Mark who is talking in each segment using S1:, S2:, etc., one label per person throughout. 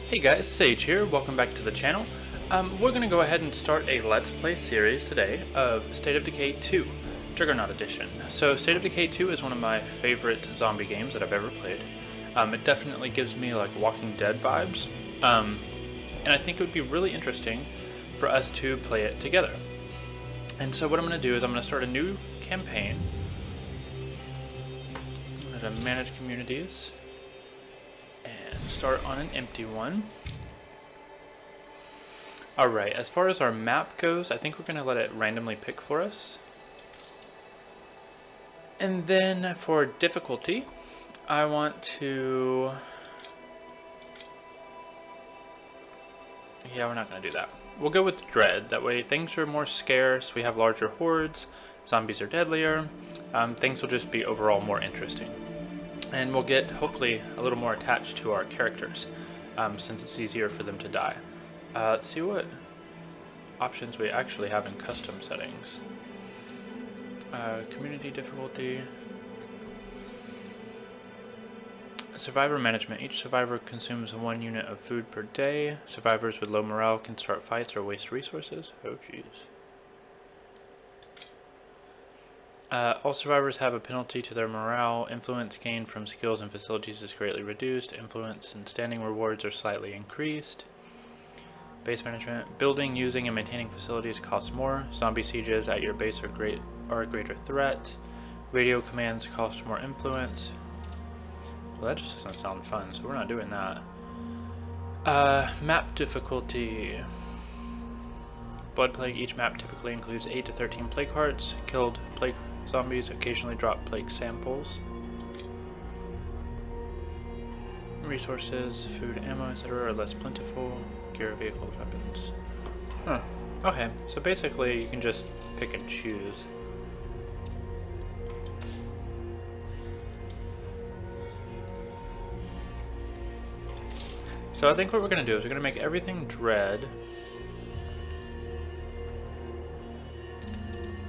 S1: Hey guys, Sage here, welcome back to the channel. We're going to go ahead and start a Let's Play series today of State of Decay 2, Juggernaut Edition. So State of Decay 2 is one of my favorite zombie games that I've ever played. It definitely gives me like Walking Dead vibes, and I think it would be really interesting for us to play it together. And so what I'm going to do is I'm going to start a new campaign. I'm going to manage communities. And start on an empty one. Alright, as far as our map goes, I think we're going to let it randomly pick for us. And then for difficulty, I want to... Yeah, we're not going to do that. We'll go with Dread. That way things are more scarce, we have larger hordes, zombies are deadlier, things will just be overall more interesting. And we'll get, hopefully, a little more attached to our characters, since it's easier for them to die. Let's see what options we actually have in custom settings. Community difficulty. Survivor management. Each survivor consumes 1 unit of food per day. Survivors with low morale can start fights or waste resources. Oh, jeez. All survivors have a penalty to their morale. Influence gained from skills and facilities is greatly reduced. Influence and standing rewards are slightly increased. Base management. Building, using, and maintaining facilities costs more. Zombie sieges at your base are a greater threat. Radio commands cost more influence. Well, that just doesn't sound fun, so we're not doing that. Map difficulty. Blood Plague. Each map typically includes 8 to 13 plague hearts. Killed plague zombies occasionally drop plague samples. Resources, food, ammo, etc. are less plentiful. Gear, vehicles, weapons. Huh. Okay, so basically you can just pick and choose. So I think what we're going to do is we're going to make everything Dread.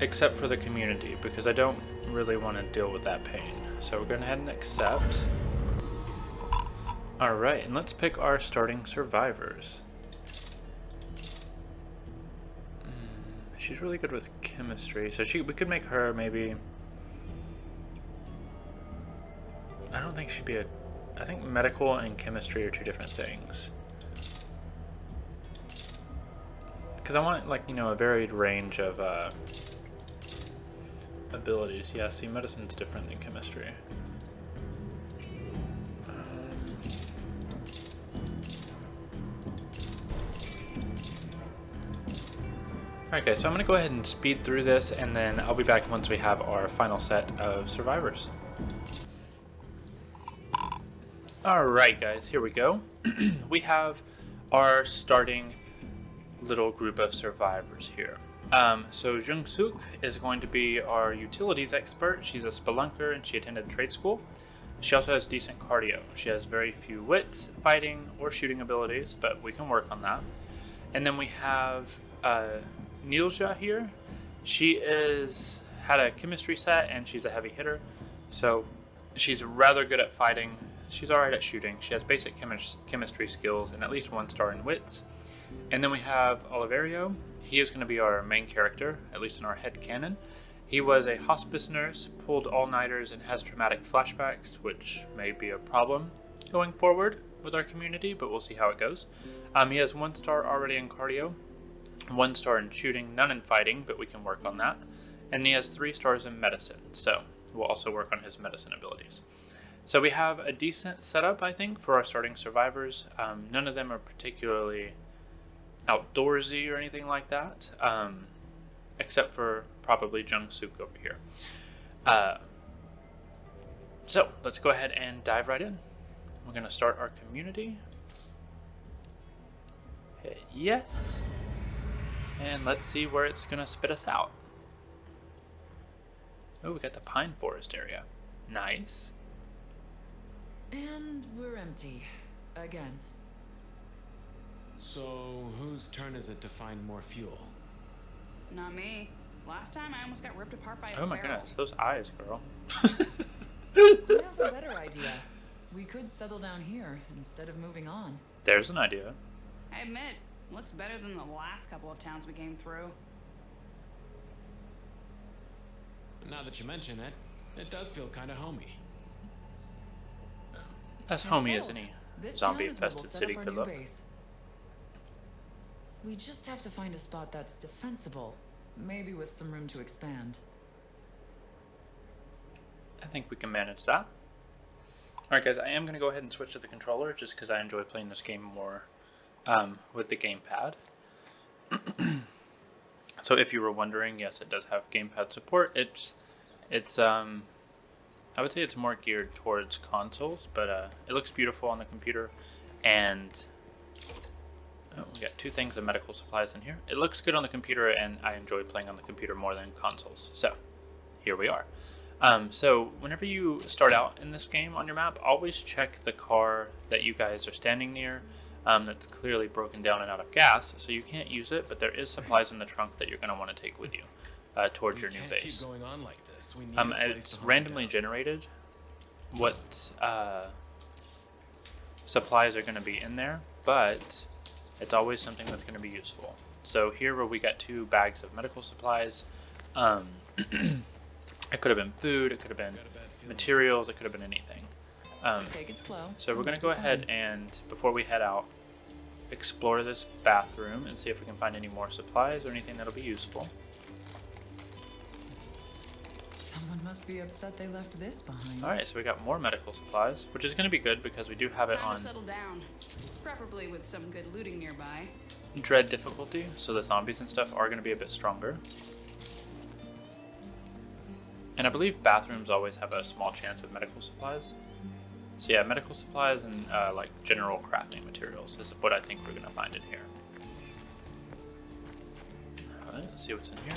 S1: Except for the community, because I don't really want to deal with that pain. So we're going to head and accept. Alright, and let's pick our starting survivors. She's really good with chemistry, so we could make her maybe... I don't think she'd be I think medical and chemistry are 2 different things. Because I want, like, you know, a varied range of, abilities. Yeah, see, medicine's different than chemistry. Okay, so I'm going to go ahead and speed through this, and then I'll be back once we have our final set of survivors. Alright guys, here we go. We have our starting little group of survivors here. So Jung-Suk is going to be our utilities expert. She's a spelunker and she attended trade school. She also has decent cardio. She has very few wits, fighting, or shooting abilities, but we can work on that. And then we have Nilja here. She had a chemistry set and she's a heavy hitter. So she's rather good at fighting. She's alright at shooting. She has basic chemistry skills and at least 1 star in wits. And then we have Oliverio. He is going to be our main character, at least in our headcanon. He was a hospice nurse, pulled all-nighters, and has traumatic flashbacks, which may be a problem going forward with our community, but we'll see how it goes. He has 1 star already in cardio, 1 star in shooting, none in fighting, but we can work on that. And he has 3 stars in medicine, so we'll also work on his medicine abilities. So we have a decent setup, I think, for our starting survivors. None of them are particularly outdoorsy or anything like that, except for probably Jung-Suk over here. So let's go ahead and dive right in. We're going to start our community. Hit yes, and let's see where it's going to spit us out. Oh, we got the pine forest area. Nice.
S2: And we're empty again.
S3: So, whose turn is it to find more fuel?
S4: Not me. Last time I almost got ripped apart by a
S1: Oh my
S4: feral.
S1: goodness, those eyes, girl.
S2: I have a better idea. We could settle down here instead of moving on.
S1: There's an idea.
S4: I admit, looks better than the last couple of towns we came through.
S3: Now that you mention it, it does feel kind of homey.
S1: As homey as any
S2: This
S1: zombie
S2: town is where we'll
S1: infested
S2: set
S1: city
S2: up our
S1: could
S2: new
S1: look.
S2: base. We just have to find a spot that's defensible, maybe with some room to expand.
S1: I think we can manage that. Alright guys, I am going to go ahead and switch to the controller just because I enjoy playing this game more with the gamepad. So if you were wondering, yes, it does have gamepad support. It's I would say it's more geared towards consoles, but it looks beautiful on the computer. And we got 2 things of medical supplies in here. It looks good on the computer, and I enjoy playing on the computer more than consoles. So here we are. So whenever you start out in this game on your map, always check the car that you guys are standing near. That's clearly broken down and out of gas, so you can't use it, but there is supplies in the trunk that you're going to want to take with you towards your new base.
S3: Keep going on like this. We need a place
S1: It's
S3: to hunt
S1: randomly
S3: down.
S1: generated what supplies are going to be in there, but it's always something that's going to be useful. So here where we got 2 bags of medical supplies, it could have been food, it could have been
S3: Got a bad feeling.
S1: materials, it could have been anything.
S2: Take it slow.
S1: So we're
S2: You'll
S1: going to
S2: be
S1: go
S2: fine.
S1: ahead and, before we head out, explore this bathroom and see if we can find any more supplies or anything that'll be useful.
S2: Someone must be upset they left this behind.
S1: Alright, so we got more medical supplies, which is going to be good because we do have it
S4: Time to
S1: on
S4: settle down. Preferably with some good looting nearby.
S1: dread difficulty, so the zombies and stuff are going to be a bit stronger. And I believe bathrooms always have a small chance of medical supplies. So yeah, medical supplies and like general crafting materials is what I think we're going to find in here. Alright, let's see what's in here.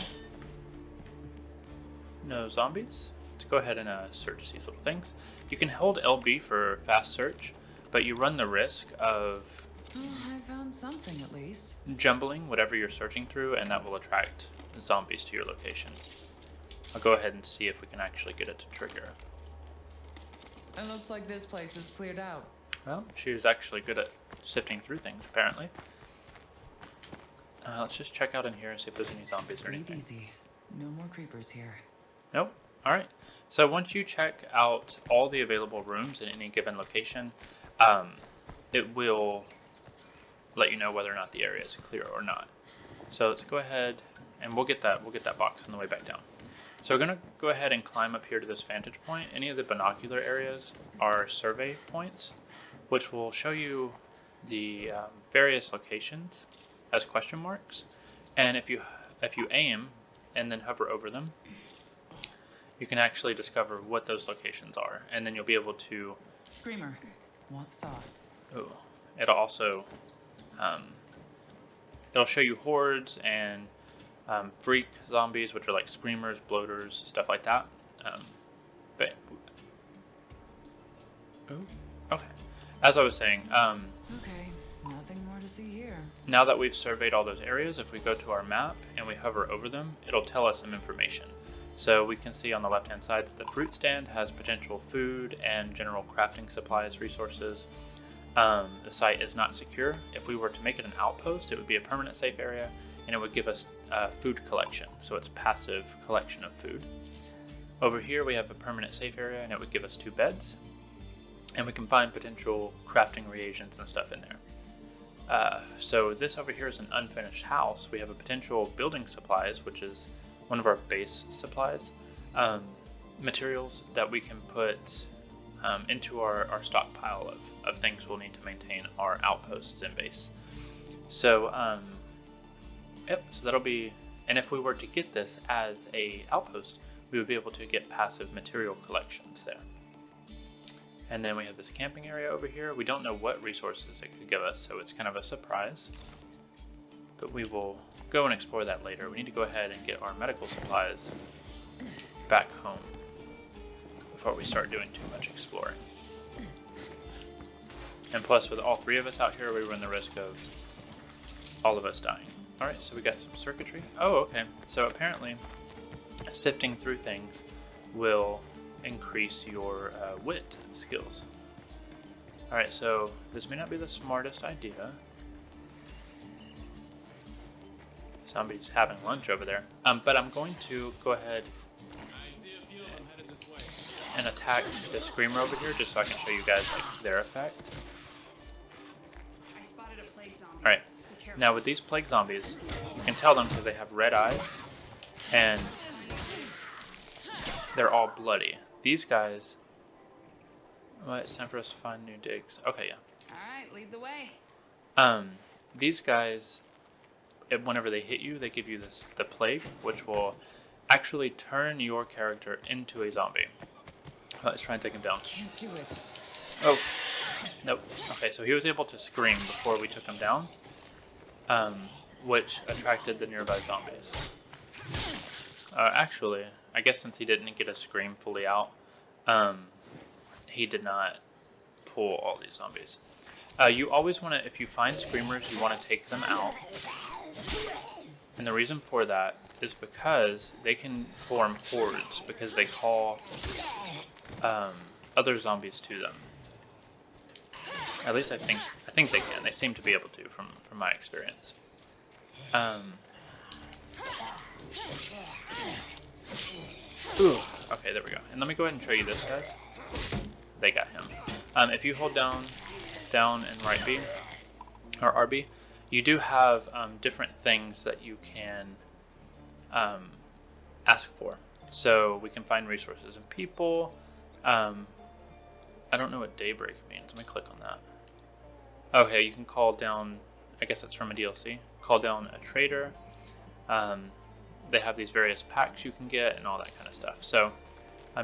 S1: No zombies. Let's go ahead and search these little things. You can hold LB for fast search, but you run the risk of
S2: Well, I found something at least.
S1: jumbling whatever you're searching through, and that will attract zombies to your location. I'll go ahead and see if we can actually get it to trigger.
S2: It looks like this place is cleared out.
S1: Well, she was actually good at sifting through things, apparently. Let's just check out in here and see if there's any zombies or
S2: Breathe
S1: anything.
S2: easy. No more creepers here.
S1: Nope. Alright. So once you check out all the available rooms in any given location, it will let you know whether or not the area is clear or not. So let's go ahead and we'll get that box on the way back down. So we're gonna go ahead and climb up here to this vantage point. Any of the binocular areas are survey points, which will show you the various locations as question marks. And if you aim and then hover over them, you can actually discover what those locations are, and then you'll be able to.
S2: Screamer, walk soft.
S1: Ooh, it'll also it'll show you hordes and freak zombies, which are like screamers, bloaters, stuff like that. But ooh, okay. As I was saying,
S2: Okay, nothing more to see here.
S1: now that we've surveyed all those areas, if we go to our map and we hover over them, it'll tell us some information. So we can see on the left-hand side that the fruit stand has potential food and general crafting supplies resources. The site is not secure. If we were to make it an outpost, it would be a permanent safe area, and it would give us food collection, so it's passive collection of food. Over here we have a permanent safe area, and it would give us 2 beds, and we can find potential crafting reagents and stuff in there. So this over here is an unfinished house. We have a potential building supplies, which is one of our base supplies, materials that we can put into our stockpile of things we'll need to maintain our outposts and base. So, yep, so that'll be, and if we were to get this as a outpost, we would be able to get passive material collections there. And then we have this camping area over here. We don't know what resources it could give us, so it's kind of a surprise. But we will go and explore that later. We need to go ahead and get our medical supplies back home before we start doing too much exploring. And plus, with all 3 of us out here, we run the risk of all of us dying. Alright, so we got some circuitry. Oh, okay. So apparently, sifting through things will increase your wit skills. Alright, so this may not be the smartest idea. Somebody's having lunch over there. But I'm going to go ahead and attack the screamer over here just so I can show you guys like their effect.
S4: I spotted a plague zombie.
S1: Alright,
S4: Be careful.
S1: now with these plague zombies, you can tell them because they have red eyes and they're all bloody. These guys, well, it's time for us to find new digs. Okay, yeah.
S4: Alright, lead the way.
S1: These guys, whenever they hit you, they give you the plague, which will actually turn your character into a zombie. Let's try and take him down.
S2: Can't do it.
S1: Oh, nope. Okay, so he was able to scream before we took him down, which attracted the nearby zombies. Actually, I guess since he didn't get a scream fully out, he did not pull all these zombies. You always want to, if you find screamers, you want to take them out. And the reason for that is because they can form hordes, because they call other zombies to them. At least I think they can. They seem to be able to, from my experience. Ooh, okay, there we go. And let me go ahead and show you this, guys. They got him. If you hold down and right B, or RB, you do have different things that you can ask for. So we can find resources and people. I don't know what daybreak means. Let me click on that. Okay, you can call down, I guess that's from a DLC. Call down a trader. They have these various packs you can get and all that kind of stuff. So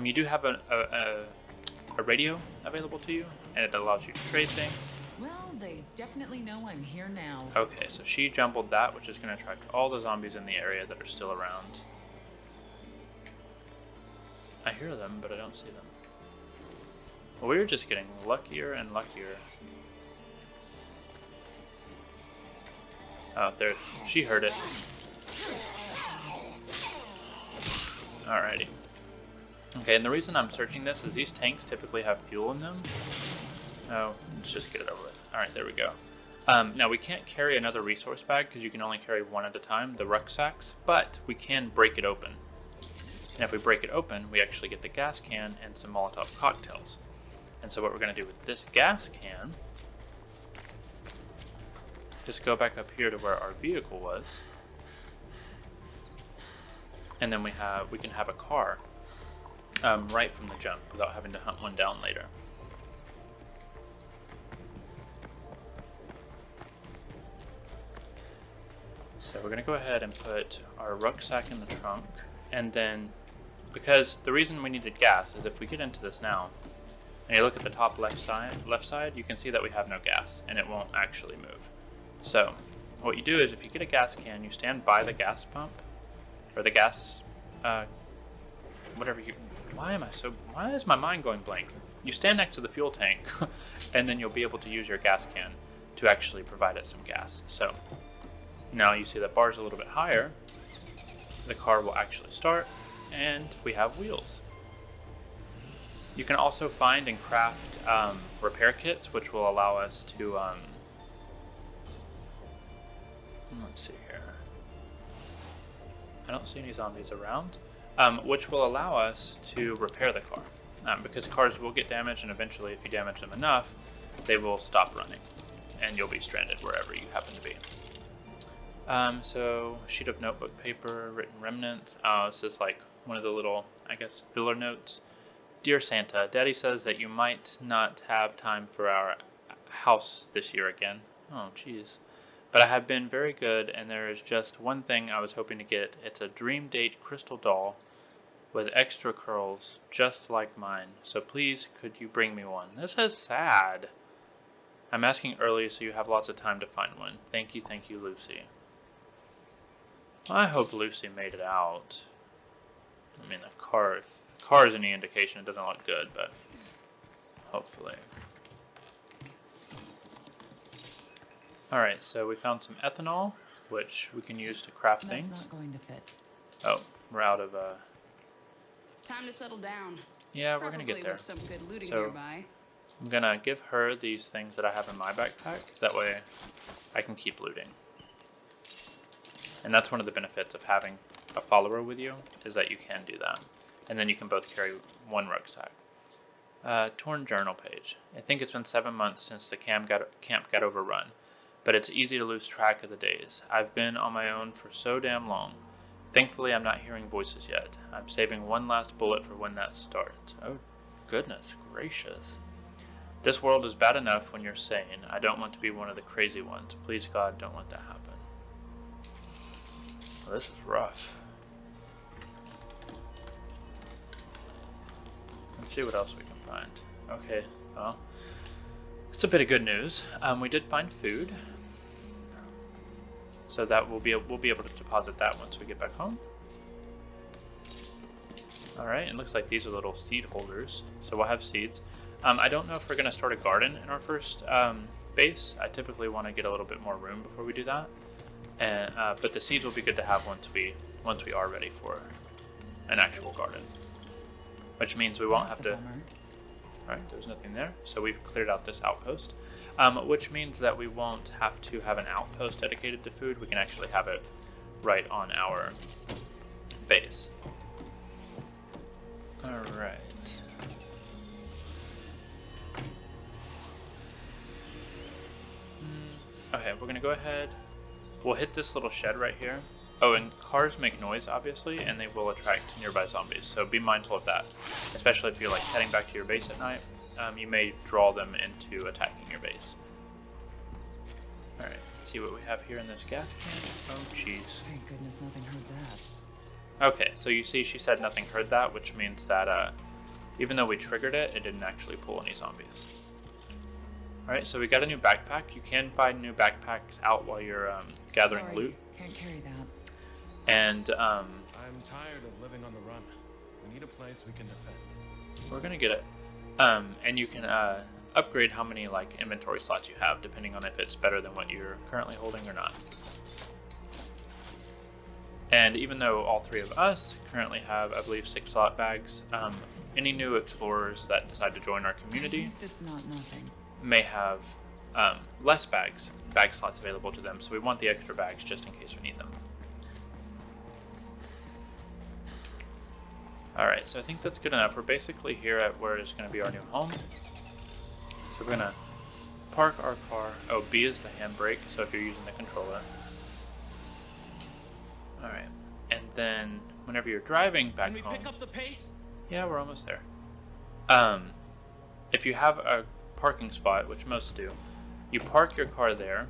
S1: you do have a radio available to you, and it allows you to trade things.
S2: Well, they definitely know I'm here now.
S1: Okay, so she jumbled that, which is going to attract all the zombies in the area that are still around. I hear them, but I don't see them. Well, we're just getting luckier and luckier. Oh, there. She heard it. Alrighty. Okay, and the reason I'm searching this is these tanks typically have fuel in them. Oh, let's just get it over with. Alright, there we go. Now, we can't carry another resource bag because you can only carry one at a time, the rucksacks, but we can break it open. And if we break it open, we actually get the gas can and some Molotov cocktails. And so what we're going to do with this gas can is go back up here to where our vehicle was. And then we can have a car right from the jump without having to hunt one down later. So we're going to go ahead and put our rucksack in the trunk, and then, because the reason we needed gas is if we get into this now, and you look at the top left side, you can see that we have no gas, and it won't actually move. So what you do is if you get a gas can, you stand by the gas pump, or the gas, why is my mind going blank? You stand next to the fuel tank, and then you'll be able to use your gas can to actually provide it some gas. So now you see that bar's a little bit higher, the car will actually start, and we have wheels. You can also find and craft repair kits, which will allow us to, let's see here. I don't see any zombies around, which will allow us to repair the car. Because cars will get damaged, and eventually if you damage them enough, they will stop running, and you'll be stranded wherever you happen to be. So, sheet of notebook paper, written remnant. This is like one of the little, I guess, filler notes. Dear Santa, Daddy says that you might not have time for our house this year again. Oh, jeez. But I have been very good, and there is just one thing I was hoping to get. It's a dream date crystal doll with extra curls, just like mine. So please, could you bring me one? This is sad. I'm asking early so you have lots of time to find one. Thank you, Lucy. I hope Lucy made it out. I mean, the car, if the car is any indication, it doesn't look good, but hopefully. Alright, so we found some ethanol, which we can use to craft things.
S2: That's not going to fit.
S1: Oh, we're out of,
S4: Time to settle down.
S1: yeah, we're gonna get there.
S4: With some good looting
S1: So,
S4: nearby.
S1: I'm gonna give her these things that I have in my backpack. That way I can keep looting. And that's one of the benefits of having a follower with you, is that you can do that. And then you can both carry one rucksack. Torn journal page. I think it's been 7 months since the camp got overrun, but it's easy to lose track of the days. I've been on my own for so damn long. Thankfully, I'm not hearing voices yet. I'm saving one last bullet for when that starts. Oh, goodness gracious. This world is bad enough when you're sane. I don't want to be one of the crazy ones. Please, God, don't let that happen. Well, this is rough. Let's see what else we can find. Okay, well, it's a bit of good news. We did find food. So that we'll be able to deposit that once we get back home. Alright, it looks like these are little seed holders, so we'll have seeds. I don't know if we're going to start a garden in our first base. I typically want to get a little bit more room before we do that. And but the seeds will be good to have once we are ready for an actual garden. Which means we won't have to... Alright, there's nothing there, so we've cleared out this outpost. Which means that we won't have to have an outpost dedicated to food. We can actually have it right on our base. Alright. Okay, we're going to go ahead. We'll hit this little shed right here. Oh, and cars make noise, obviously, and they will attract nearby zombies, so be mindful of that. Especially if you're like heading back to your base at night. You may draw them into attacking your base. Alright, let's see what we have here in this gas can. Oh, jeez.
S2: Thank goodness nothing heard that.
S1: Okay, so you see she said nothing heard that, which means that even though we triggered it, it didn't actually pull any zombies. Alright, so we got a new backpack. You can find new backpacks out while you're gathering loot.
S2: Can't carry that.
S1: And
S3: I'm tired of living on the run. We need a place we can defend.
S1: we're gonna get it. And you can upgrade how many like inventory slots you have, depending on if it's better than what you're currently holding or not. And even though all three of us currently have, I believe, 6 slot bags, any new explorers that decide to join our community
S2: At least it's not nothing.
S1: may have less bag slots available to them, so we want the extra bags just in case we need them. Alright, so I think that's good enough. We're basically here at where is going to be our new home. So we're going to park our car. Oh, B is the handbrake, so if you're using the controller. Alright, and then whenever you're driving back home...
S3: Can we pick up the pace?
S1: Yeah, we're almost there. If you have a parking spot, which most do, you park your car there,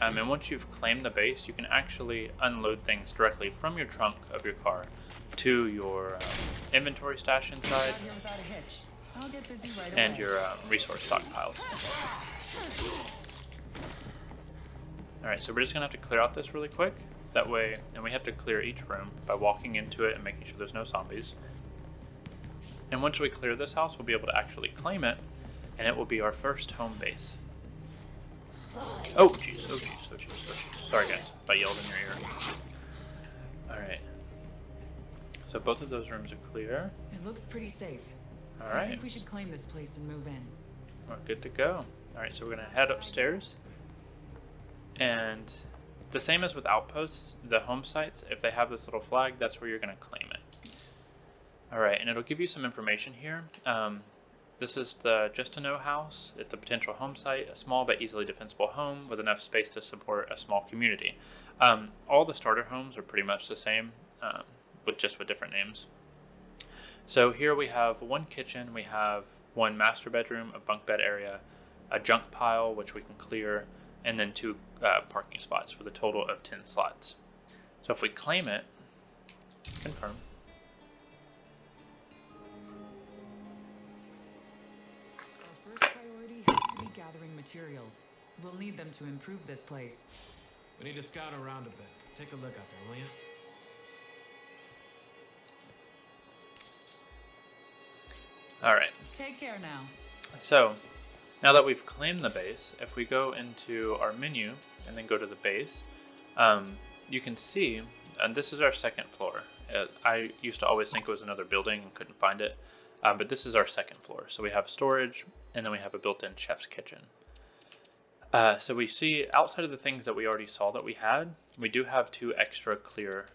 S1: and once you've claimed the base, you can actually unload things directly from your trunk of your car to your inventory stash inside,
S2: Got here without a hitch. I'll get busy right
S1: and
S2: away.
S1: your resource stockpiles. Alright, so we're just going to have to clear out this really quick. That way, and we have to clear each room by walking into it and making sure there's no zombies. And once we clear this house, we'll be able to actually claim it, and it will be our first home base. Oh, jeez, oh, jeez, oh, jeez, oh, jeez. Sorry, guys, if I yelled in your ear. Alright. So both of those rooms are clear.
S2: It looks pretty safe. I
S1: Alright,
S2: think we should claim this place and move in.
S1: we're good to go. Alright, so we're going to head upstairs. And the same as with outposts, the home sites, if they have this little flag, that's where you're going to claim it. Alright, and it'll give you some information here. This is the Just to Know house. It's a potential home site, a small but easily defensible home with enough space to support a small community. All the starter homes are pretty much the same, with different names. So here we have one kitchen, we have one master bedroom, a bunk bed area, a junk pile, which we can clear, and then 2 parking spots with a total of 10 slots. So if we claim it, confirm.
S2: Our first priority has to be gathering materials. We'll need them to improve this place.
S3: We need to scout around a bit. Take a look out there, will you?
S1: Alright,
S2: Take care now.
S1: so now that we've claimed the base, if we go into our menu and then go to the base, you can see, and this is our second floor. I used to always think it was another building and couldn't find it. But this is our second floor. So we have storage, and then we have a built-in chef's kitchen. So we see outside of the things that we already saw that we had, we do have 2 extra clear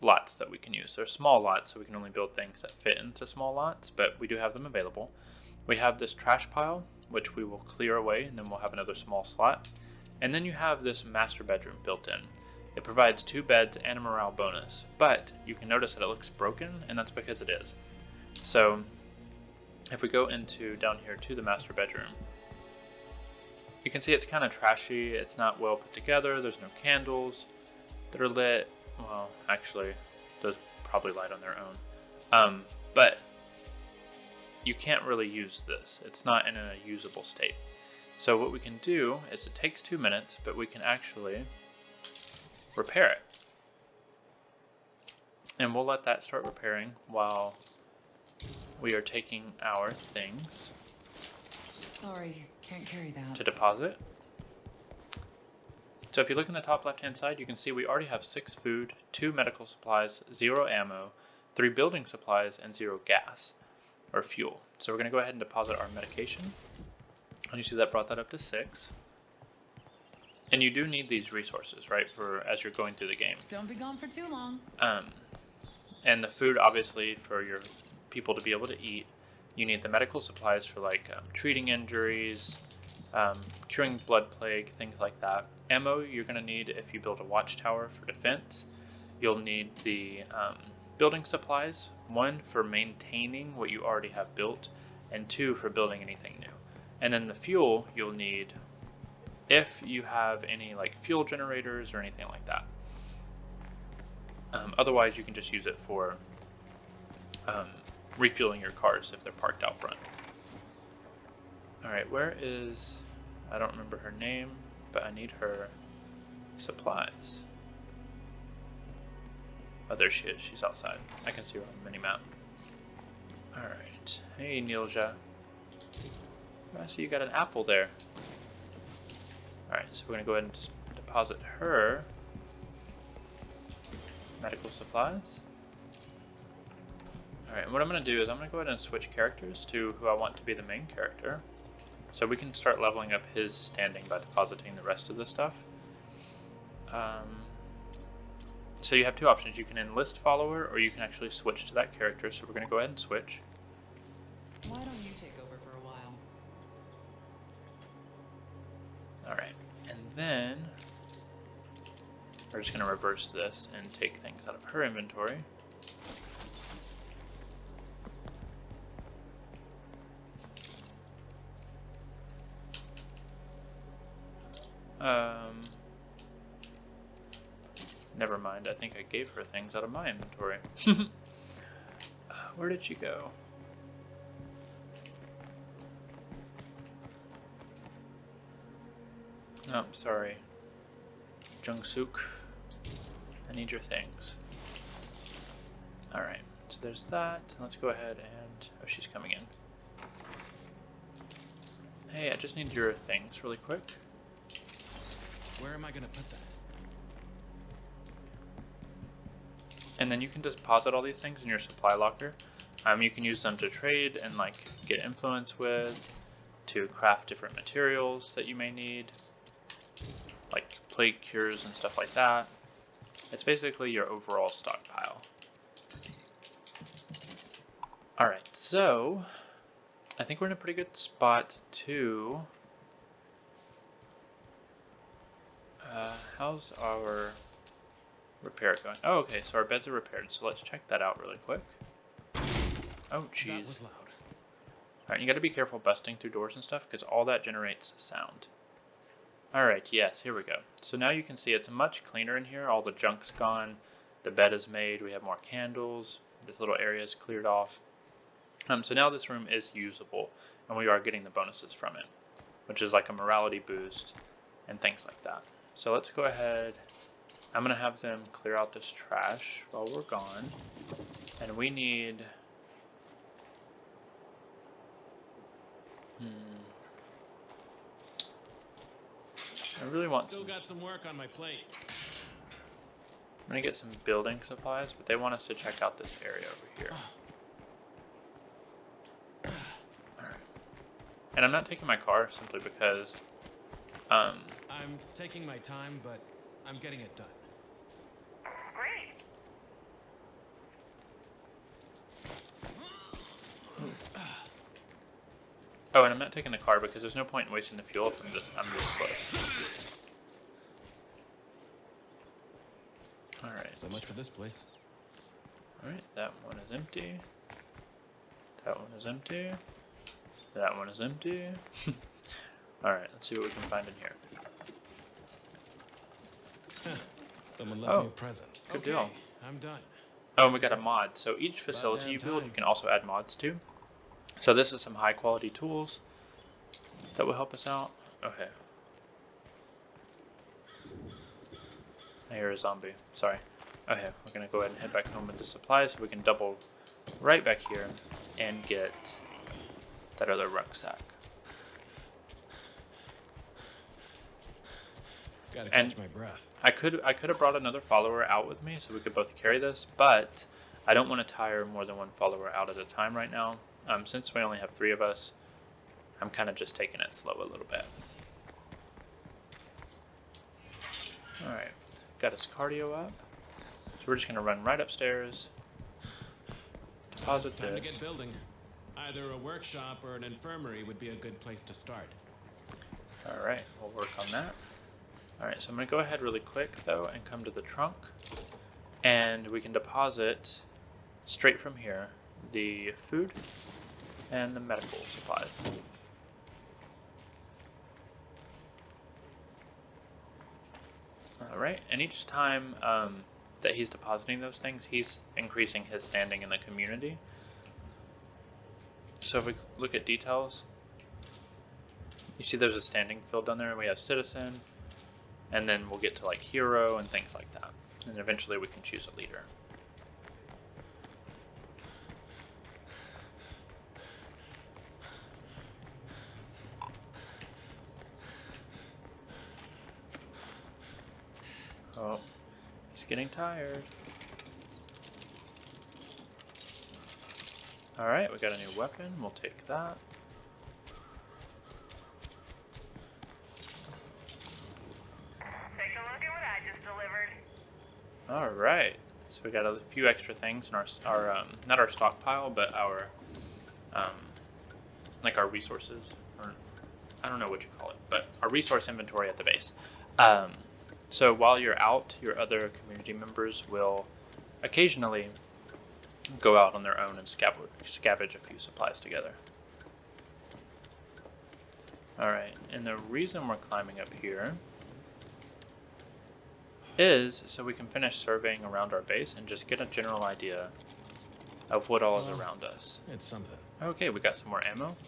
S1: lots that we can use. They're small lots, so we can only build things that fit into small lots, but we do have them available. We have this trash pile, which we will clear away, and then we'll have another small slot. And then you have this master bedroom built in. It provides 2 beds and a morale bonus, but you can notice that it looks broken, and that's because it is. So if we go into down here to the master bedroom, you can see it's kind of trashy. It's not well put together. There's no candles that are lit. Well, actually, those probably light on their own. But you can't really use this. It's not in a usable state. So what we can do is it takes 2 minutes, but we can actually repair it. And we'll let that start repairing while we are taking our things
S2: Sorry, can't carry that.
S1: to deposit. So if you look in the top left hand side, you can see we already have 6 food, 2 medical supplies, 0 ammo, 3 building supplies, and 0 gas or fuel. So we're going to go ahead and deposit our medication. And you see that brought that up to 6. And you do need these resources, right, for as you're going through the game.
S2: Don't be gone for too long.
S1: And the food, obviously, for your people to be able to eat. You need the medical supplies for like treating injuries, curing blood plague, things like that. Ammo you're going to need if you build a watchtower for defense. You'll need the building supplies, 1 for maintaining what you already have built, and 2 for building anything new. And then the fuel you'll need if you have any like fuel generators or anything like that. Otherwise you can just use it for refueling your cars if they're parked out front. Alright, where is... I don't remember her name, but I need her supplies. Oh, there she is. She's outside. I can see her on the mini-map. Alright. Hey, Nilja. I see you got an apple there. Alright, so we're going to go ahead and just deposit her medical supplies. Alright, and what I'm going to do is I'm going to go ahead and switch characters to who I want to be the main character. So we can start leveling up his standing by depositing the rest of the stuff. So you have 2 options. You can enlist follower, or you can actually switch to that character. So we're going to go ahead and switch.
S2: Why don't you take over for a while?
S1: Alright, and then we're just going to reverse this and take things out of her inventory. Never mind, I think I gave her things out of my inventory. Where did she go? Oh, sorry. Jung-suk, I need your things. Alright, so there's that. Let's go ahead and... Oh, she's coming in. Hey, I just need your things really quick.
S3: Where am I gonna put that?
S1: And then you can deposit all these things in your supply locker. You can use them to trade and like get influence with, to craft different materials that you may need, like plague cures and stuff like that. It's basically your overall stockpile. Alright, so I think we're in a pretty good spot to... how's our repair going? Oh, okay, so our beds are repaired, so let's check that out really quick. Oh, jeez.
S3: That was loud.
S1: Alright, you gotta be careful busting through doors and stuff, because all that generates sound. Alright, yes, here we go. So now you can see it's much cleaner in here. All the junk's gone. The bed is made. We have more candles. This little area is cleared off. So now this room is usable, and we are getting the bonuses from it, which is like a morality boost and things like that. So let's go ahead. I'm going to have them clear out this trash while we're gone. And we need... I really want
S3: Still
S1: some...
S3: got some work on my plate.
S1: I'm going to get some building supplies, but they want us to check out this area over here. And I'm not taking my car simply because,
S3: I'm taking my time, but I'm getting it done.
S4: Great.
S1: oh, and I'm not taking the car because there's no point in wasting the fuel if I'm this close. All right.
S3: So much for this place.
S1: All right, that one is empty. That one is empty. That one is empty. All right, let's see what we can find in here.
S3: Someone left
S1: Oh,
S3: me a present.
S1: good
S3: Okay,
S1: deal.
S3: I'm done.
S1: Oh, and we got a mod. So each facility you build, you can also add mods to. So this is some high quality tools that will help us out. Okay. I hear a zombie. Sorry. Okay, we're gonna go ahead and head back home with the supplies so we can double right back here and get that other rucksack.
S3: Gotta
S1: And-
S3: catch my breath.
S1: I could have brought another follower out with me so we could both carry this, but I don't want to tire more than one follower out at a time right now. Since we only have 3 of us, I'm kind of just taking it slow a little bit. All right, got his cardio up, so we're just gonna run right upstairs, deposit
S3: It's time to
S1: this.
S3: get building. Either a workshop or an infirmary would be a good place to start.
S1: All right, we'll work on that. All right, so I'm gonna go ahead really quick though and come to the trunk, and we can deposit straight from here the food and the medical supplies. All right, and each time that he's depositing those things, he's increasing his standing in the community. So if we look at details, you see there's a standing field down there. We have citizen, and then we'll get to like hero and things like that. And eventually we can choose a leader. Oh, he's getting tired. Alright, we got a new weapon. We'll take that.
S4: Take a look at what I just delivered.
S1: Alright, so we got a few extra things in our not our stockpile, but our, like our resources, or I don't know what you call it, but our resource inventory at the base. So while you're out, your other community members will occasionally go out on their own and scavenge a few supplies together. Alright, and the reason we're climbing up here is so we can finish surveying around our base and just get a general idea of what all is around us.
S3: It's something.
S1: Okay, we got some more ammo,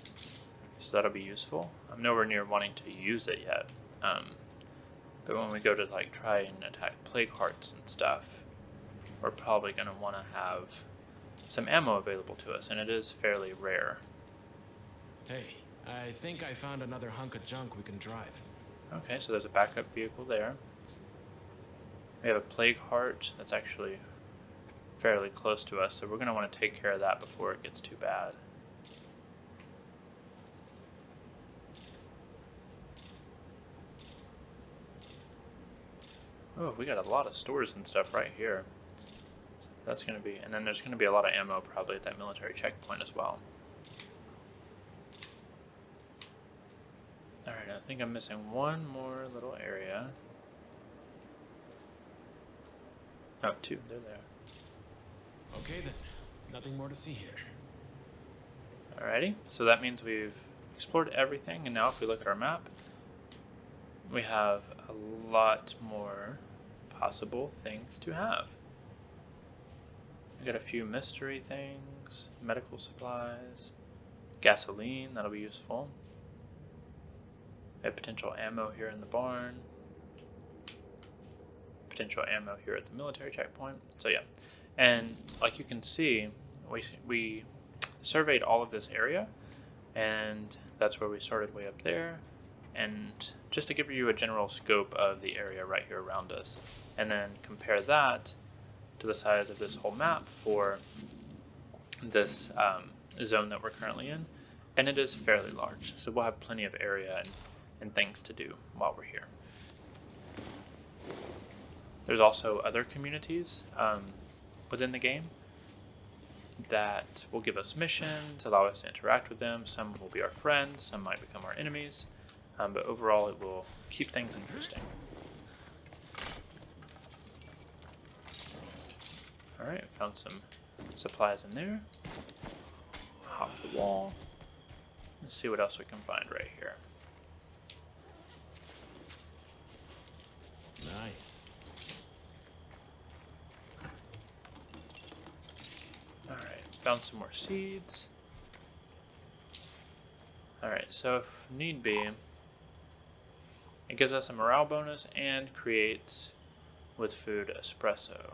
S1: so that'll be useful. I'm nowhere near wanting to use it yet, but when we go to like try and attack plague hearts and stuff, we're probably going to want to have some ammo available to us, and it is fairly rare.
S3: Hey, I think I found another hunk of junk we can drive.
S1: Okay, so there's a backup vehicle there. We have a plague heart that's actually fairly close to us, so we're going to want to take care of that before it gets too bad. Oh, we got a lot of stores and stuff right here. That's going to be, and then there's going to be a lot of ammo probably at that military checkpoint as well. Alright, I think I'm missing one more little area. Oh, 2, they're there.
S3: Okay then, nothing more to see here.
S1: Alrighty, so that means we've explored everything, and now if we look at our map, we have a lot more possible things to have. We got a few mystery things, medical supplies, gasoline, that'll be useful. We have potential ammo here in the barn, potential ammo here at the military checkpoint. So yeah, and like you can see, we surveyed all of this area, and that's where we started way up there. And just to give you a general scope of the area right here around us, and then compare that to the size of this whole map for this zone that we're currently in, and it is fairly large, so we'll have plenty of area and things to do while we're here. There's also other communities within the game that will give us missions, allow us to interact with them. Some will be our friends, some might become our enemies, but overall it will keep things interesting. Alright, found some supplies in there. Hop the wall. Let's see what else we can find right here.
S3: Nice.
S1: Alright, found some more seeds. Alright, so if need be, it gives us a morale bonus and creates with food espresso.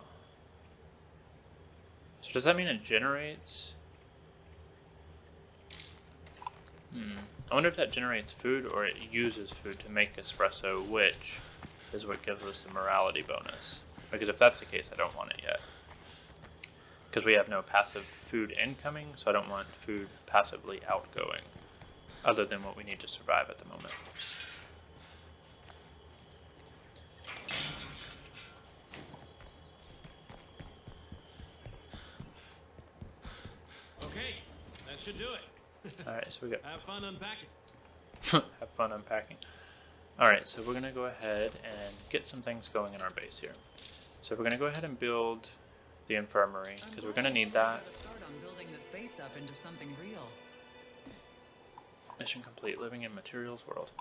S1: So does that mean it generates? I wonder if that generates food or it uses food to make espresso, which is what gives us the morality bonus. Because if that's the case, I don't want it yet. Because we have no passive food incoming, so I don't want food passively outgoing, other than what we need to survive at the moment.
S3: Okay, that should do it.
S1: Alright, so we got
S3: Have fun unpacking.
S1: have fun unpacking. Alright, so we're going to go ahead and get some things going in our base here. So we're going to go ahead and build the infirmary, because we're going to need that.
S2: Start on building this base up into something real.
S1: Mission complete, living in materials world.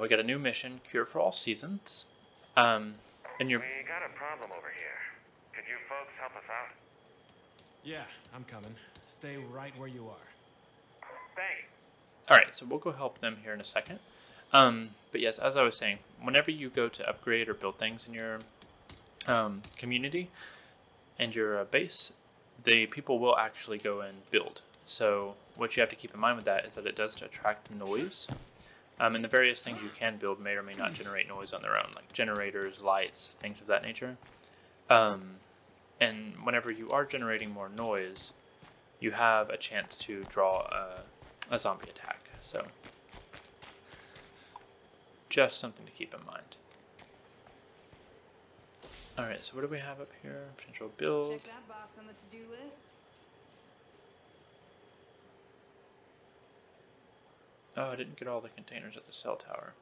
S1: We got a new mission, cure for all seasons. And you're...
S5: We got a problem over here. Could you folks help us out?
S3: Yeah, I'm coming. Stay right where you are.
S5: Thanks.
S1: Alright, so we'll go help them here in a second. But yes, as I was saying, whenever you go to upgrade or build things in your community and your base, the people will actually go and build. So what you have to keep in mind with that is that it does attract noise. And the various things you can build may or may not generate noise on their own, like generators, lights, things of that nature. And whenever you are generating more noise, you have a chance to draw a zombie attack. So just something to keep in mind. Alright, so what do we have up here? Potential build.
S4: Check that box on the to-do list.
S1: Oh, I didn't get all the containers at the cell tower.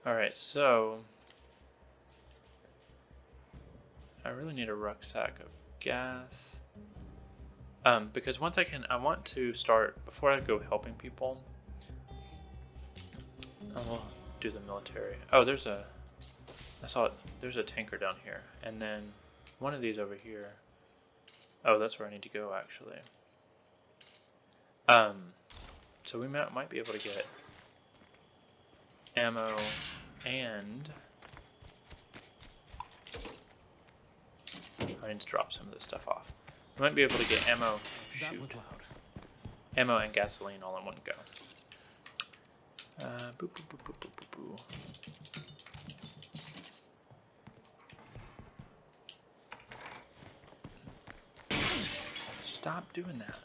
S1: Alright, so I really need a rucksack of gas. Because once I want to start, before I go helping people, we'll do the military. Oh, there's a tanker down here, and then one of these over here. Oh, that's where I need to go, actually. So we might be able to get ammo and I need to drop some of this stuff off. We might be able to get ammo.
S3: That was loud.
S1: Ammo and gasoline all in one go. Boop, boop, boop, boop, boop, boop. Stop doing that.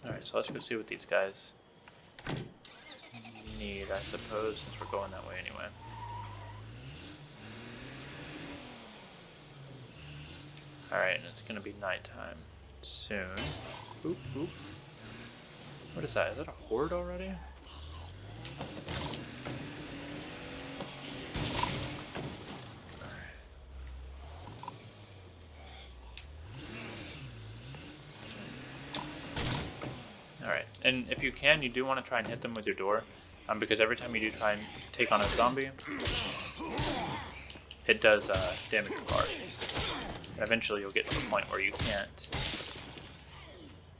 S1: Alright, so let's go see what these guys need, I suppose, since we're going that way anyway. Alright, and it's gonna be nighttime soon. Oop, oop. What is that? Is that a horde already? Alright, and if you can, you do want to try and hit them with your door, because every time you do try and take on a zombie, it does damage your car. And eventually you'll get to the point where you can't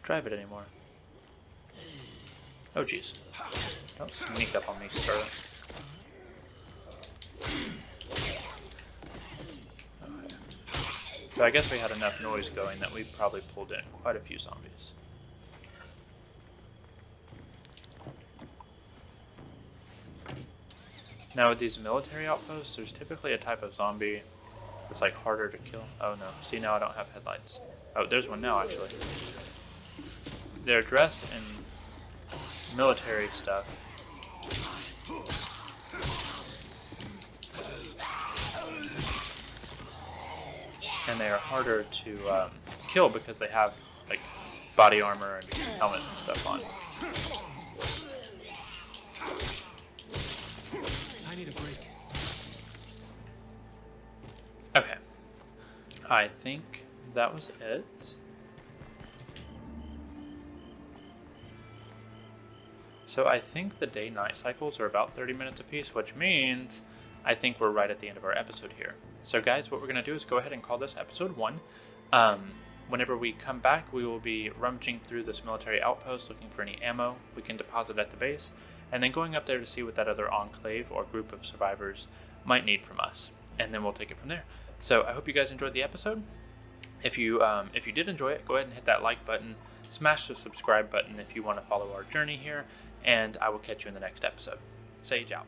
S1: drive it anymore. Oh jeez. Don't sneak up on me, sir. Okay. So I guess we had enough noise going that we probably pulled in quite a few zombies. Now with these military outposts, there's typically a type of zombie It's like harder to kill. Oh no. See, now I don't have headlights. Oh, there's one now actually. They're dressed in military stuff. And they are harder to kill because they have like body armor and helmets and stuff on.
S3: I need a break.
S1: Okay. I think that was it. So I think the day-night cycles are about 30 minutes apiece, which means I think we're right at the end of our episode here. So guys, what we're going to do is go ahead and call this episode 1. Whenever we come back, we will be rummaging through this military outpost looking for any ammo we can deposit at the base, and then going up there to see what that other enclave or group of survivors might need from us. And then we'll take it from there. So I hope you guys enjoyed the episode. If you did enjoy it, go ahead and hit that like button. Smash the subscribe button if you want to follow our journey here. And I will catch you in the next episode. Sage out.